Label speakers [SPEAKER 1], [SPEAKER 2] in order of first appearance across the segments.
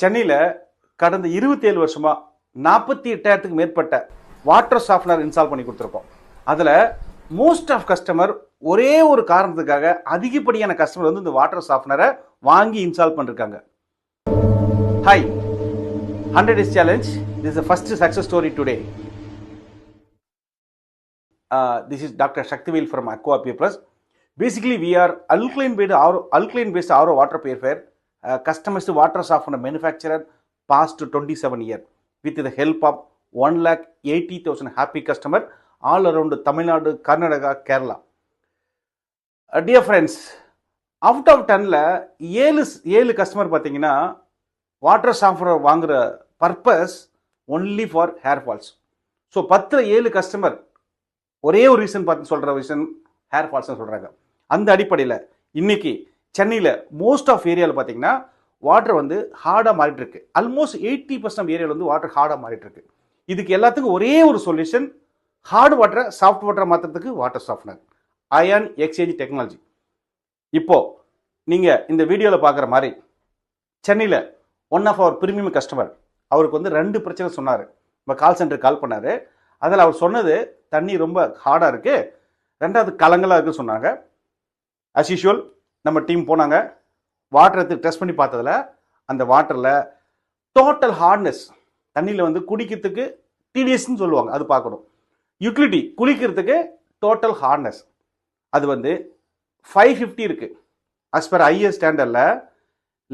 [SPEAKER 1] சென்னையில் கடந்த 27 வருஷமா 48,000க்கு மேற்பட்ட வாட்டர் சாஃப்ட்னர் இன்ஸ்டால் பண்ணி கொடுத்துருக்கோம். அதில் மோஸ்ட் ஆஃப் கஸ்டமர் ஒரே ஒரு காரணத்துக்காக அதிகப்படியான கஸ்டமர் வந்து இந்த வாட்டர் சாஃப்ட்னரை வாங்கி இன்ஸ்டால் பண்ணிருக்காங்க. Hi, 100 days challenge. This is the first success story today. This is Dr. Shaktivel from Aqua Plus. Basically, we are alkaline-based RO water purifier. Customized water softener manufacturer past 27 years with the help of 1,80,000 happy customer all around Tamil Nadu, Karnataka, Kerala. Dear friends, out of 10ல 7 customer பார்த்தீங்கன்னா water softener வாங்குற purpose only for hair falls. So 7 customer ஒரே ஒரு reason பார்த்து சொல்கிற விஷயம் hair ஃபால்ஸ்னு சொல்கிறாங்க. அந்த அடிப்படையில் இன்னைக்கு சென்னையில் மோஸ்ட் ஆஃப் ஏரியாவில் பார்த்தீங்கன்னா வாட்டர் வந்து ஹார்டாக மாறிட்டு இருக்கு. ஆல்மோஸ்ட் 80% ஏரியாவில் வந்து வாட்டர் ஹார்டாக மாறிட்டு இருக்கு. இதுக்கு எல்லாத்துக்கும் ஒரே ஒரு சொல்யூஷன், ஹார்ட் வாட்டரை சாஃப்ட் வாட்டரை மாற்றுறதுக்கு water softener, ion exchange technology. இப்போ நீங்கள் இந்த வீடியோவில் பார்க்குற மாதிரி சென்னையில் one of our premium customer, அவருக்கு வந்து 2 பிரச்சனை சொன்னார். நம்ம கால் சென்டருக்கு கால் பண்ணார். அதில் அவர் சொன்னது தண்ணி ரொம்ப ஹார்டாக இருக்குது, 2வது கலங்களாக இருக்குன்னு சொன்னாங்க. அஸ் யூஷுவல் நம்ம டீம் போனாங்க, வாட்டர் எடுத்து டெஸ்ட் பண்ணி பார்த்ததில் அந்த வாட்டரில் டோட்டல் ஹார்ட்னஸ், தண்ணியில் வந்து குடிக்கிறதுக்கு டிடிஎஸ்ன்னு சொல்லுவாங்க, அது பார்க்கணும். யூட்டிலிட்டி குளிக்கிறதுக்கு டோட்டல் ஹார்ட்னஸ் அது வந்து 550 இருக்குது. அஸ் பர் ஐஎஸ் ஸ்டாண்டர்டில்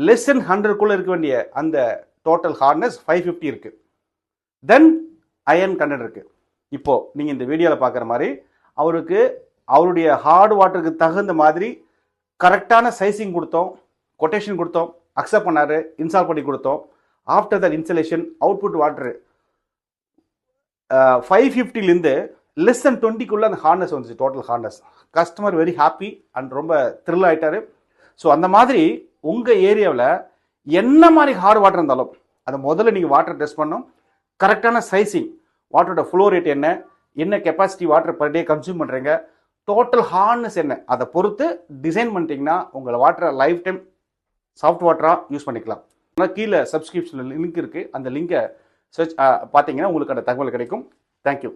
[SPEAKER 1] லெஸ் தென் 100க்குள்ளே இருக்க வேண்டிய அந்த டோட்டல் ஹார்ட்னஸ் 550 இருக்குது. தென் அயன் கண்டென்ட் இருக்குது. இப்போது நீங்கள் இந்த வீடியோவில் பார்க்குற மாதிரி அவருக்கு அவருடைய ஹார்ட் வாட்டருக்கு தகுந்த மாதிரி கரெக்டான சைஸிங் கொடுத்தோம், கொட்டேஷன் கொடுத்தோம், அக்செப்ட் பண்ணார், இன்ஸ்டால் பண்ணி கொடுத்தோம். After that installation output water 550லேருந்து லெஸ் தென் 20க்குள்ளே அந்த ஹார்ட்னஸ் வந்துச்சு, total hardness. Customer very happy and ரொம்ப த்ரில் ஆகிட்டார். ஸோ அந்த மாதிரி உங்கள் ஏரியாவில் என்ன மாதிரி ஹார்ட் வாட்டர் இருந்தாலும் அதை முதல்ல நீங்கள் வாட்டர் டெஸ்ட் பண்ணணும். கரெக்டான சைஸிங், வாட்டரோட ஃப்ளோ ரேட் என்ன capacity water per day consume பண்ணுறீங்க, டோட்டல் ஹார்ட்னஸ் என்ன, அதை பொறுத்து டிசைன் பண்ணிட்டீங்கன்னா உங்களை வாட்டரை லைஃப் டைம் சாஃப்ட் வாட்டராக யூஸ் பண்ணிக்கலாம். ஆனால் கீழே சப்ஸ்கிரிப்ஷனில் லிங்க் இருக்குது, அந்த லிங்கை சர்ச் பார்த்தீங்கன்னா உங்களுக்கு அந்த தகவல் கிடைக்கும். தேங்க்யூ.